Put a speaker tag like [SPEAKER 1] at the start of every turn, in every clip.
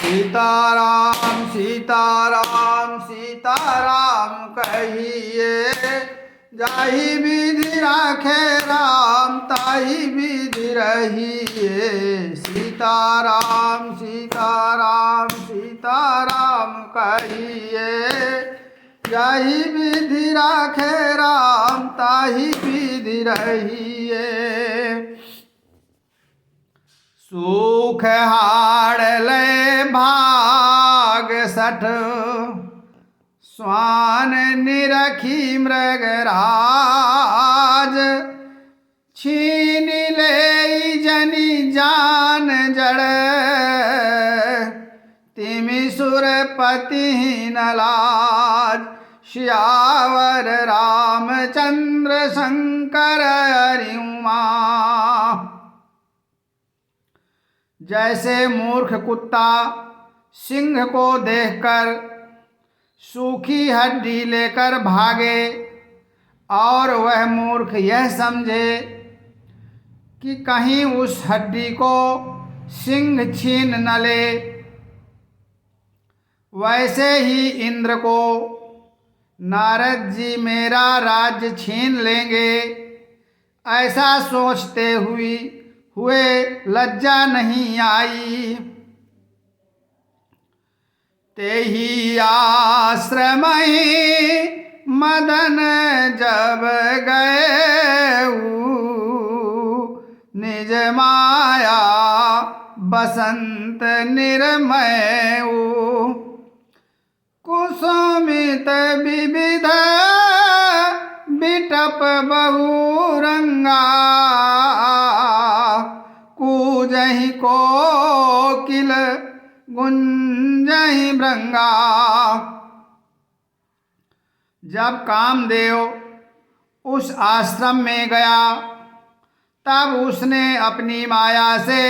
[SPEAKER 1] सीताराम सीताराम सीताराम कहिए, जाहि विधि राखे राम ताहि विधि रहिए। सीताराम सीताराम सीताराम कहिए, जाहि विधि राखे राम ताहि विधि रहिए। सुख हाड़ ले भाग सठ, स्वान निरखी मृगराज। छीन ले जनि जान जड़, तिमि सुरपति न लाज। श्यावर रामचंद्र शंकर हरि उमा। जैसे मूर्ख कुत्ता सिंह को देखकर सूखी हड्डी लेकर भागे और वह मूर्ख यह समझे कि कहीं उस हड्डी को सिंह छीन न ले, वैसे ही इंद्र को नारद जी मेरा राज्य छीन लेंगे ऐसा सोचते हुए लज्जा नहीं आई। तेहि आश्रम मदन जब गए, निज माया बसंत निर्मय। कुसुमित विविध बिटप बहुरंगा, कूजहि कोकिल गुंजहि भृंगा। जब कामदेव उस आश्रम में गया तब उसने अपनी माया से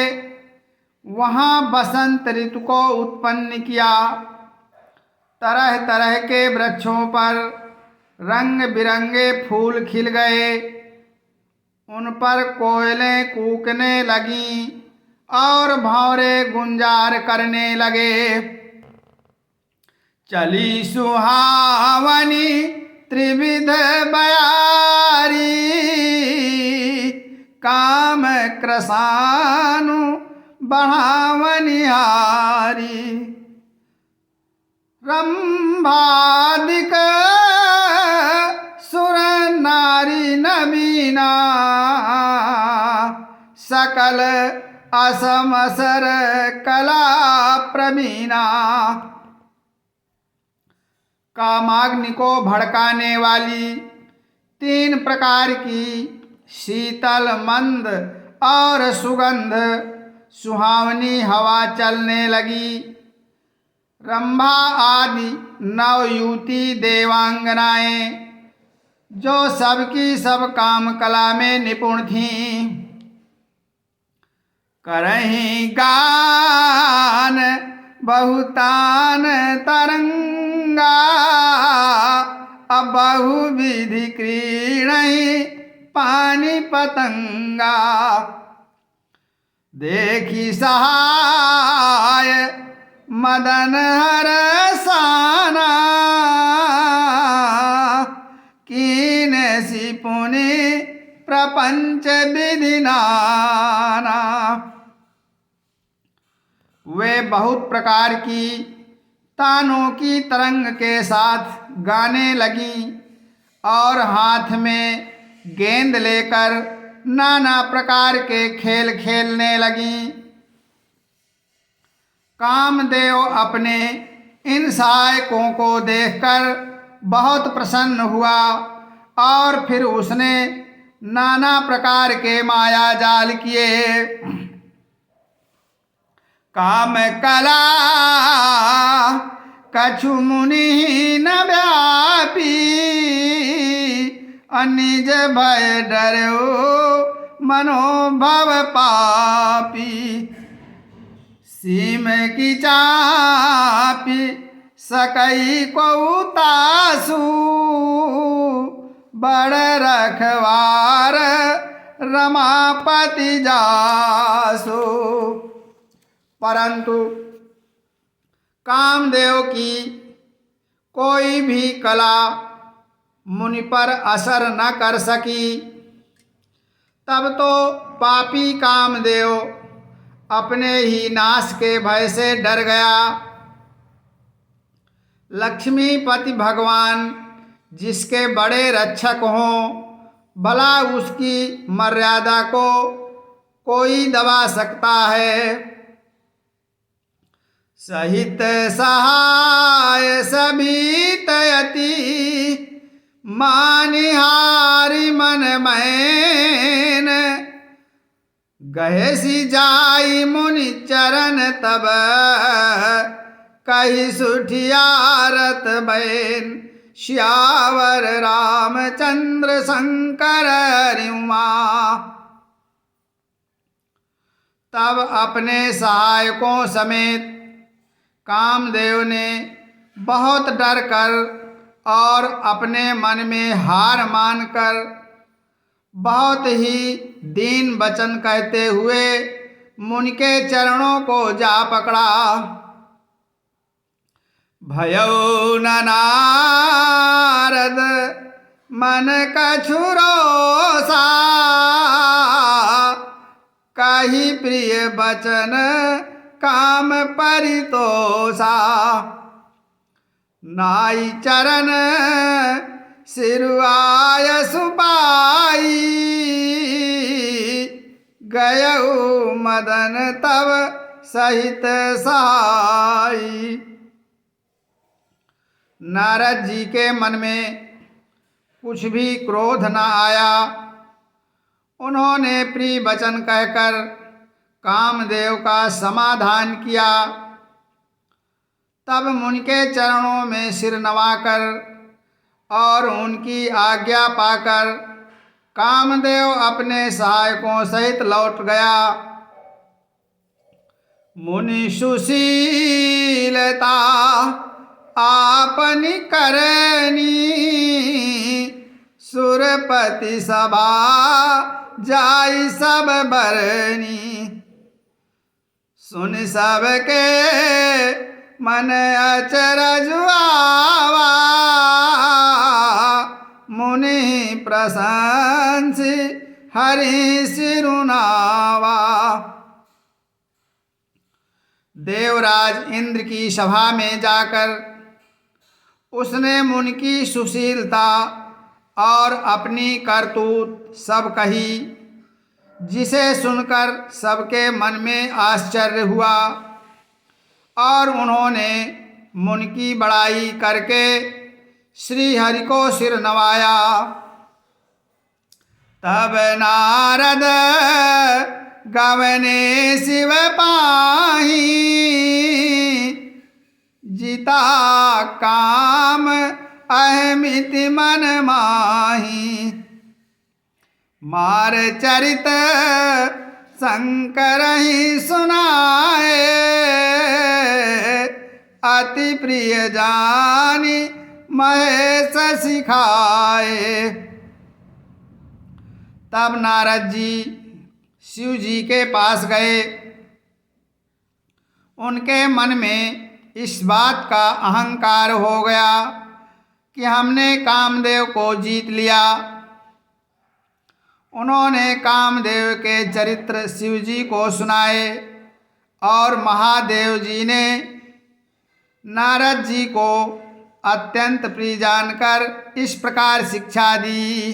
[SPEAKER 1] वहाँ बसंत ऋतु को उत्पन्न किया। तरह तरह के वृक्षों पर रंग बिरंगे फूल खिल गए, उन पर कोयलें कूकने लगीं और भंवरे गुंजार करने लगे। चली सुहावनी त्रिविध बयारी, काम क्रसानु बढ़ावनिहारी। रंभादिक सुर नारी नवीना, सकल असमसर कला प्रवीणा। कामाग्नि को भड़काने वाली 3 प्रकार की शीतल मंद और सुगंध सुहावनी हवा चलने लगी। रंभा आदि नवयुवती देवांगनाएं जो सबकी सब काम कला में निपुण थीं, करहीं गान बहुतान तरंगा। अब बहुविधि क्रीड़हि पानी पतंगा। देखी सहाय मदन हरसाना, कीन सी पुनि प्रपंच विधि नाना। वे बहुत प्रकार की तानों की तरंग के साथ गाने लगीं और हाथ में गेंद लेकर नाना प्रकार के खेल खेलने लगीं। कामदेव अपने इन सहायकों को देखकर बहुत प्रसन्न हुआ और फिर उसने नाना प्रकार के माया जाल किए। काम कला कछु मुनि न व्यापी, अनिज भय डरो मनोभव पापी। सीम की चापी सकई को तासु, बड़ रखवार रमापति जासु। परंतु कामदेव की कोई भी कला मुनि पर असर न कर सकी। तब तो पापी कामदेव अपने ही नाश के भय से डर गया। लक्ष्मीपति भगवान जिसके बड़े रक्षक हों, भला उसकी मर्यादा को कोई दबा सकता है। सहित सहाय सभी तयति, मानिहारि मन मैन। गहे सी जाई मुनि चरण तब, कही सुठियारत बैन। श्यावर रामचंद्र शंकर रिमा। तब अपने सहायकों समेत कामदेव ने बहुत डर कर और अपने मन में हार मानकर बहुत ही दीन वचन कहते हुए मुनि के चरणों को जा पकड़ा। भयउ न नारद मन कछु रोसा, कही प्रिय बचन काम परितोषा। नाई चरण सिरुआय सुपाई, गयउ मदन तब सहित सहाई। नारद जी के मन में कुछ भी क्रोध न आया। उन्होंने प्रिय वचन कहकर कामदेव का समाधान किया। तब मुनि के चरणों में सिर नवाकर और उनकी आज्ञा पाकर कामदेव अपने सहायकों सहित लौट गया। मुनि सुशीलता आपनि करनी, सुरपति सभा जाई सब बरनी। सुन सबके मन अचरज आवा, मुनि प्रशंसि हरि सिरुनावा। देवराज इंद्र की सभा में जाकर उसने मुनि की सुशीलता और अपनी करतूत सब कही, जिसे सुनकर सबके मन में आश्चर्य हुआ और उन्होंने मुनि की बड़ाई करके श्री हरि को सिर नवाया। तब नारद गवने शिव पाही, जीता काम अहमिति मन माही। मार चरित शंकर ही सुनाए, अति प्रिय जानी महेश सिखाए। तब नारद जी शिव जी के पास गए। उनके मन में इस बात का अहंकार हो गया कि हमने कामदेव को जीत लिया। उन्होंने कामदेव के चरित्र शिव जी को सुनाए और महादेव जी ने नारद जी को अत्यंत प्रिय जानकर इस प्रकार शिक्षा दी।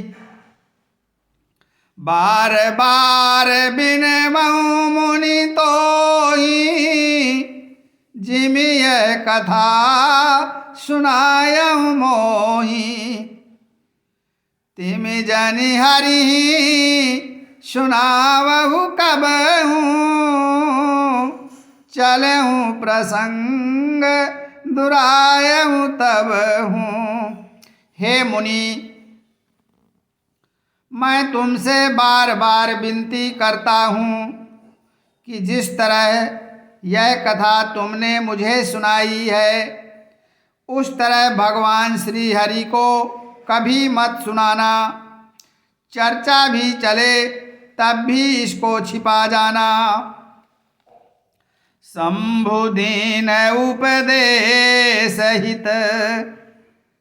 [SPEAKER 1] बार बार बिनबहु मुनि तोहि, जिमि यह कथा सुनायहु मोहि। तिमि जनि हरि सुनावहु कबहु, चलहु प्रसंग दुरायहु तबहु। हे मुनि, मैं तुमसे बार बार विनती करता हूँ कि जिस तरह यह कथा तुमने मुझे सुनाई है, उस तरह भगवान श्री हरि को कभी मत सुनाना। चर्चा भी चले तब भी इसको छिपा जाना। शंभुदीन उपदेश हित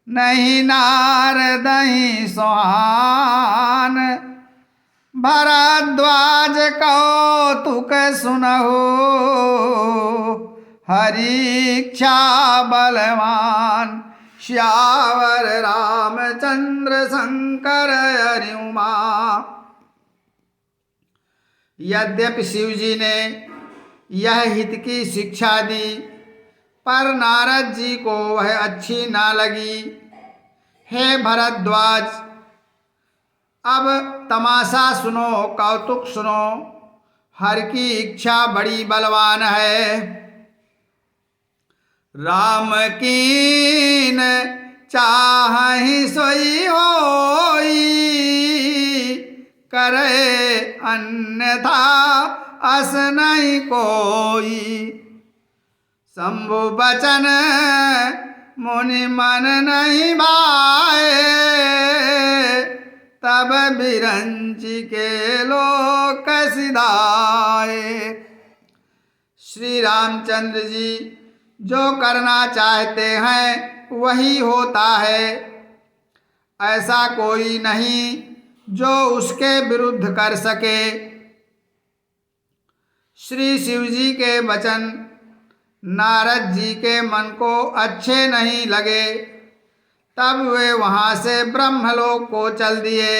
[SPEAKER 1] नहीं नारदहि सुहान। भरद्वाज कौतुक सुनहु हरीक्षा बलवान। श्यावर रामचंद्र शंकर हरि उमा। यद्यपि शिव जी ने यह हित की शिक्षा दी, पर नारद जी को वह अच्छी ना लगी। हे भरद्वाज, अब तमाशा सुनो, कौतुक सुनो। हर की इच्छा बड़ी बलवान है। राम कीन चाहि सोई होई, करे अन्यथा अस नहीं कोई। शंभु बचन मुनि मन नहीं भाए, तब बिरंची के लोक सिधाए। श्री रामचंद्र जी जो करना चाहते हैं वही होता है। ऐसा कोई नहीं जो उसके विरुद्ध कर सके। श्री शिव जी के वचन नारद जी के मन को अच्छे नहीं लगे। तब वे वहाँ से ब्रह्मलोक को चल दिए।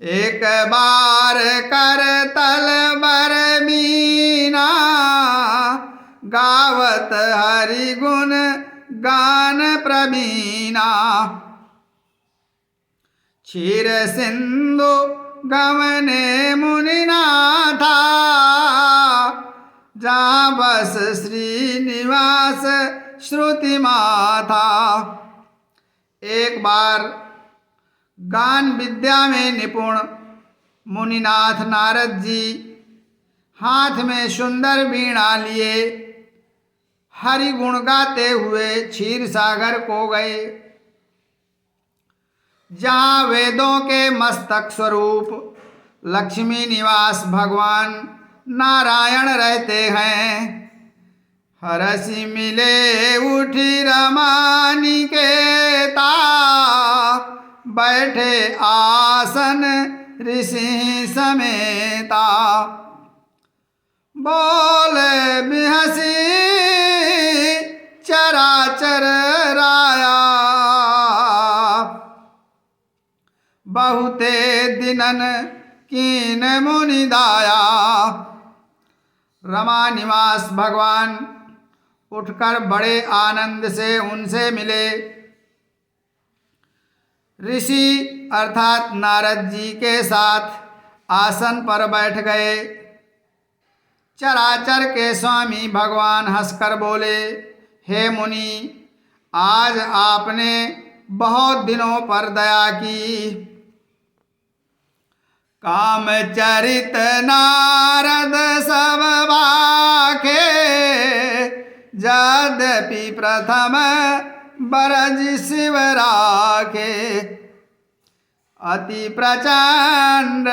[SPEAKER 1] एक बार कर तल बर बीना, गावत हरि गुण गान प्रवीणा। क्षीर सिंधु गमने मुनिनाथा, जहाँ बस श्रीनिवास श्रुति माथा। एक बार गान विद्या में निपुण मुनिनाथ नारद जी हाथ में सुंदर वीणा लिए हरि गुण गाते हुए क्षीर सागर को गए, जहाँ वेदों के मस्तक स्वरूप लक्ष्मी निवास भगवान नारायण रहते हैं। हरसि मिले उठी रमानिकेता, बैठे आसन ऋषि समेता। बोले बिहसी चराचर राया, बहुते दिनन कीन मुनि दाया। रमा निवास भगवान उठकर बड़े आनंद से उनसे मिले। ऋषि अर्थात नारद जी के साथ आसन पर बैठ गए। चराचर के स्वामी भगवान हंसकर बोले, हे मुनि, आज आपने बहुत दिनों पर दया की। काम चरित नारद सब बाखे, यद्यपि प्रथम बरज शिव राखे। अति प्रचंड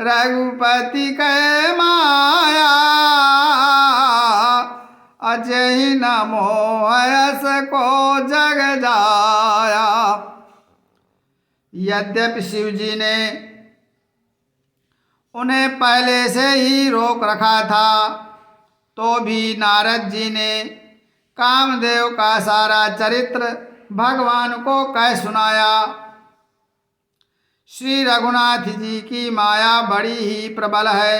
[SPEAKER 1] रघुपति के माया, अजहि न मोहयस को जग जाया। यद्यपि शिव जी ने उन्हें पहले से ही रोक रखा था, तो भी नारद जी ने कामदेव का सारा चरित्र भगवान को कह सुनाया। श्री रघुनाथ जी की माया बड़ी ही प्रबल है।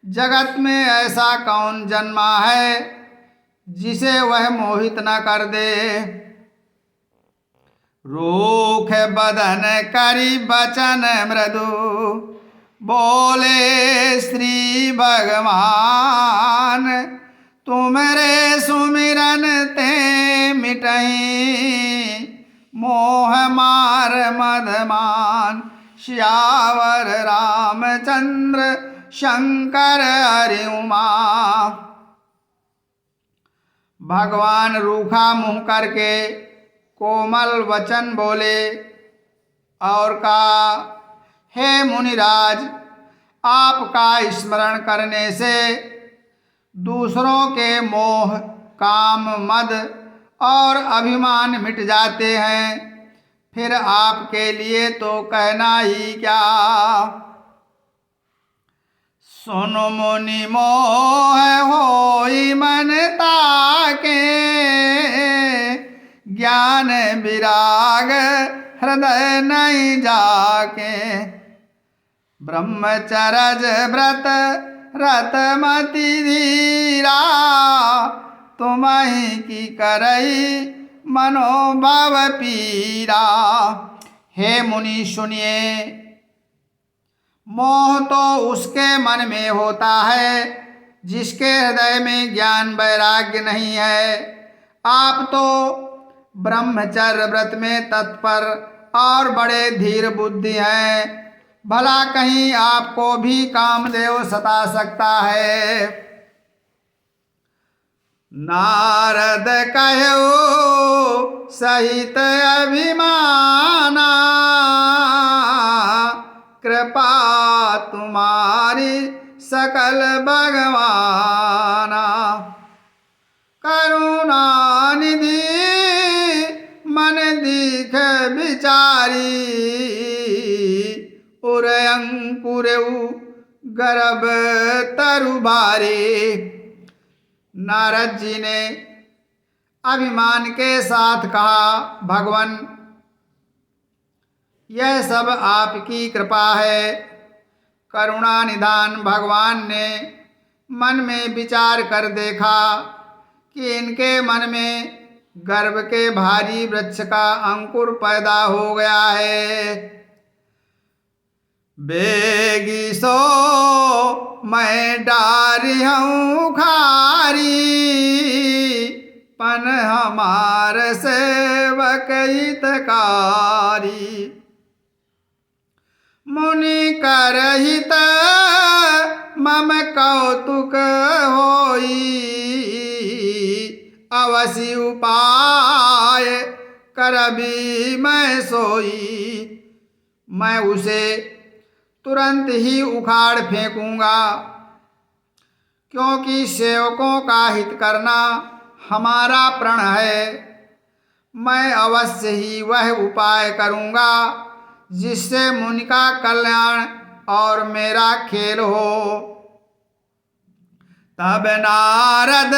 [SPEAKER 1] जगत में ऐसा कौन जन्मा है जिसे वह मोहित न कर दे। रूख बदन करी बचन मृदु, बोले श्री भगवान। तुमरे सुमिरन ते मिटहि, मोह मार मदमान। श्यावर रामचंद्र शंकर हरि उमा। भगवान रूखा मुंह करके कोमल वचन बोले और कहा, हे मुनिराज, आपका स्मरण करने से दूसरों के मोह, काम, मद और अभिमान मिट जाते हैं, फिर आपके लिए तो कहना ही क्या। सुनो मुनि मोह होई मन ताके, ज्ञान विराग हृदय नहीं जाके। ब्रह्मचरज व्रत रतमति धीरा, तुम्हि की करई मनोभव पीरा। हे मुनि सुनिए, मोह तो उसके मन में होता है जिसके हृदय में ज्ञान वैराग्य नहीं है। आप तो ब्रह्मचर्य व्रत में तत्पर और बड़े धीर बुद्धि हैं, भला कहीं आपको भी कामदेव सता सकता है। नारद कहो सहित अभिमाना, कृपा तुम्हारी सकल भगवाना। करुणा निधि मन दीख विचारी, उर अंकुरऊ गर्भ तरु भारी। नारद जी ने अभिमान के साथ कहा, भगवान यह सब आपकी कृपा है। करुणा निधान भगवान ने मन में विचार कर देखा कि इनके मन में गर्भ के भारी वृक्ष का अंकुर पैदा हो गया है। बेगी सो मैं डारी हूँ खारी, पन हमार सेवक हितकारी। मुनि करहित मम कौतुक होई, अवसि उपाय करबी मैं सोई। मैं उसे तुरंत ही उखाड़ फेंकूंगा, क्योंकि सेवकों का हित करना हमारा प्रण है। मैं अवश्य ही वह उपाय करूंगा जिससे मुनि का कल्याण और मेरा खेल हो। तब नारद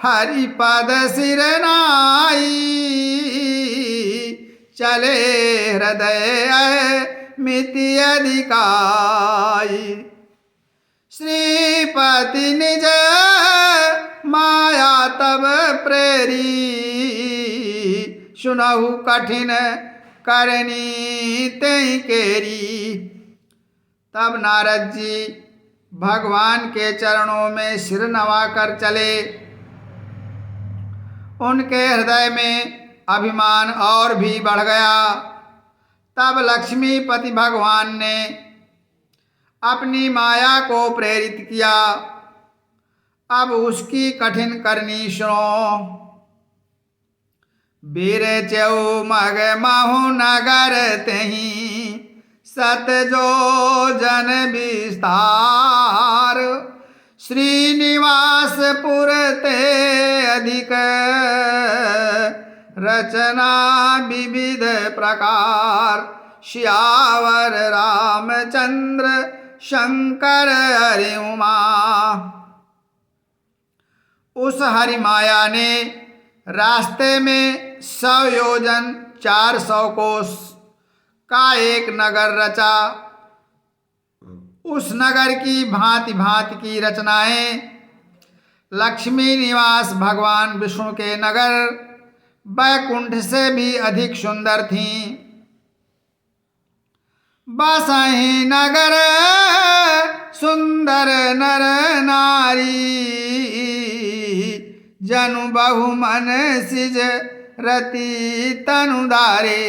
[SPEAKER 1] हरिपद सिर नाई, चले हृदय मिति अधिकाई। श्रीपति निज माया तब प्रेरी, सुनहु कठिन करनी तेई केरी। तब नारद जी भगवान के चरणों में सिर नवाकर चले। उनके हृदय में अभिमान और भी बढ़ गया। तब लक्ष्मीपति भगवान ने अपनी माया को प्रेरित किया। अब उसकी कठिन करनी सुनो। बीर चौ मग महु नगर तही, सत जो जन विस्तार। श्रीनिवासपुर ते अधिक, रचना विविध प्रकार। श्यावर रामचंद्र शंकर हरि उमा। उस हरि माया ने रास्ते में 100 योजन 400 कोस का एक नगर रचा। उस नगर की भांति भांति की रचनाएं लक्ष्मी निवास भगवान विष्णु के नगर बैकुंठ से भी अधिक सुंदर थीं। बसहि नगर सुंदर नर नारी, जनु बहु मन सिज रति तनुधारे।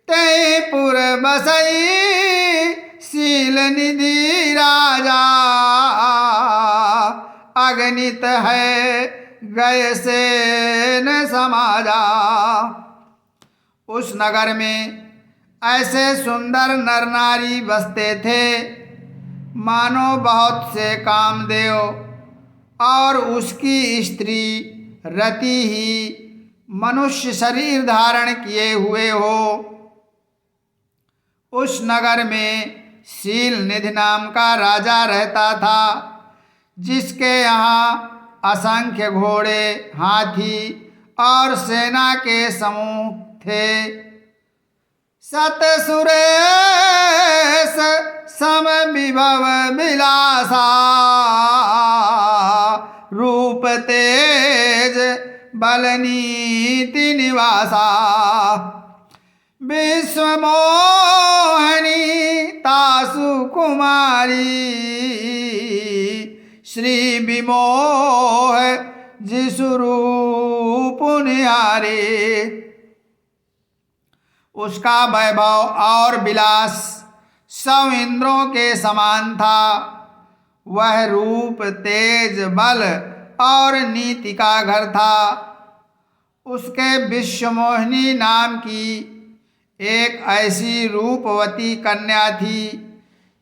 [SPEAKER 1] ते पुर बसई शील निधि राजा, अगणित है गए से न समाजा। उस नगर में ऐसे सुंदर नर नारी बसते थे, मानो बहुत से कामदेव और उसकी स्त्री रति ही मनुष्य शरीर धारण किए हुए हो। उस नगर में शील निधि नाम का राजा रहता था, जिसके यहाँ असंख्य घोड़े, हाथी और सेना के समूह थे। सतसुरेश सम विभव विलासा, रूप तेज बल नीति निवासा। विश्व मोहनी तासु कुमारी, श्री विमोह जिसु रूप निहारे। उसका वैभव और विलास सब इंद्रों के समान था। वह रूप, तेज, बल और नीति का घर था। उसके विश्वमोहिनी नाम की एक ऐसी रूपवती कन्या थी,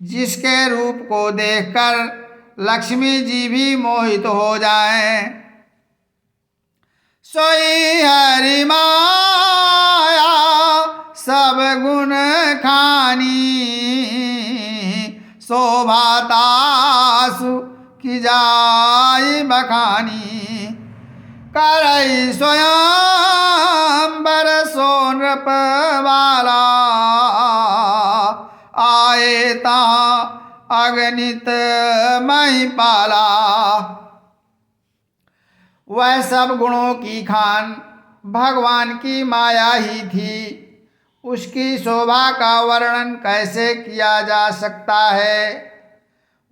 [SPEAKER 1] जिसके रूप को देखकर लक्ष्मी जी भी मोहित हो जाएं। सोई हरि माया सब गुण खानी, शोभातासु की जाय बखानी। करई स्वयं बरसो नृप वाला, आए ता अगणित महिपाला। वह सब गुणों की खान भगवान की माया ही थी। उसकी शोभा का वर्णन कैसे किया जा सकता है।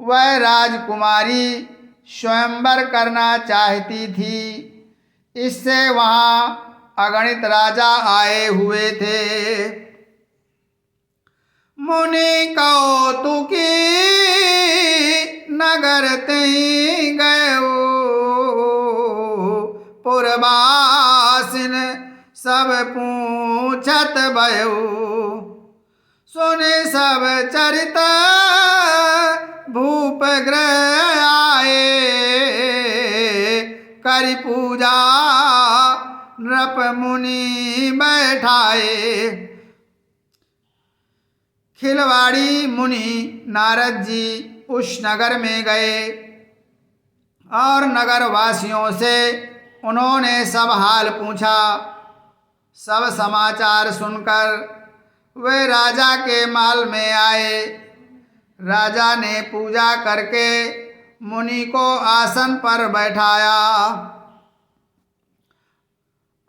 [SPEAKER 1] वह राजकुमारी स्वयंवर करना चाहती थी, इससे वहाँ अगणित राजा आए हुए थे। मुनि कौतुकी नगर तई गयो, पुरवासिन सब पूछत भयो। सुने सब चरित भूप ग्रह आए, करि पूजा नृप मुनि बैठाए। खिलवाड़ी मुनि नारद जी उस नगर में गए और नगर वासियों से उन्होंने सब हाल पूछा। सब समाचार सुनकर वे राजा के महल में आए। राजा ने पूजा करके मुनि को आसन पर बैठाया।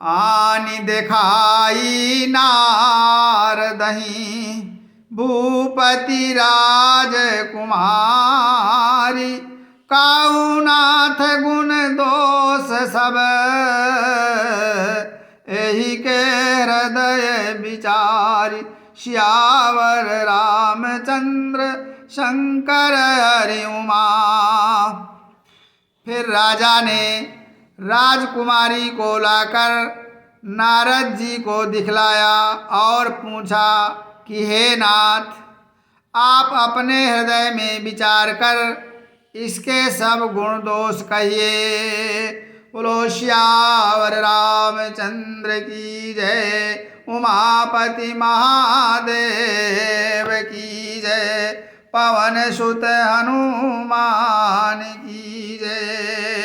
[SPEAKER 1] आनि दिखाई नारदहि भूपति राजकुमारी, काउनाथ गुण दोष सब एहि के हृदय विचारी। श्यावर रामचंद्र शंकर हरि उमा। फिर राजा ने राजकुमारी को लाकर नारद जी को दिखलाया और पूछा कि हे नाथ, आप अपने हृदय में विचार कर इसके सब गुण दोष कहिए। बोलो श्यावर रामचंद्र की जय, उमापति महादेव की जय, पवन सुत हनुमान की जय।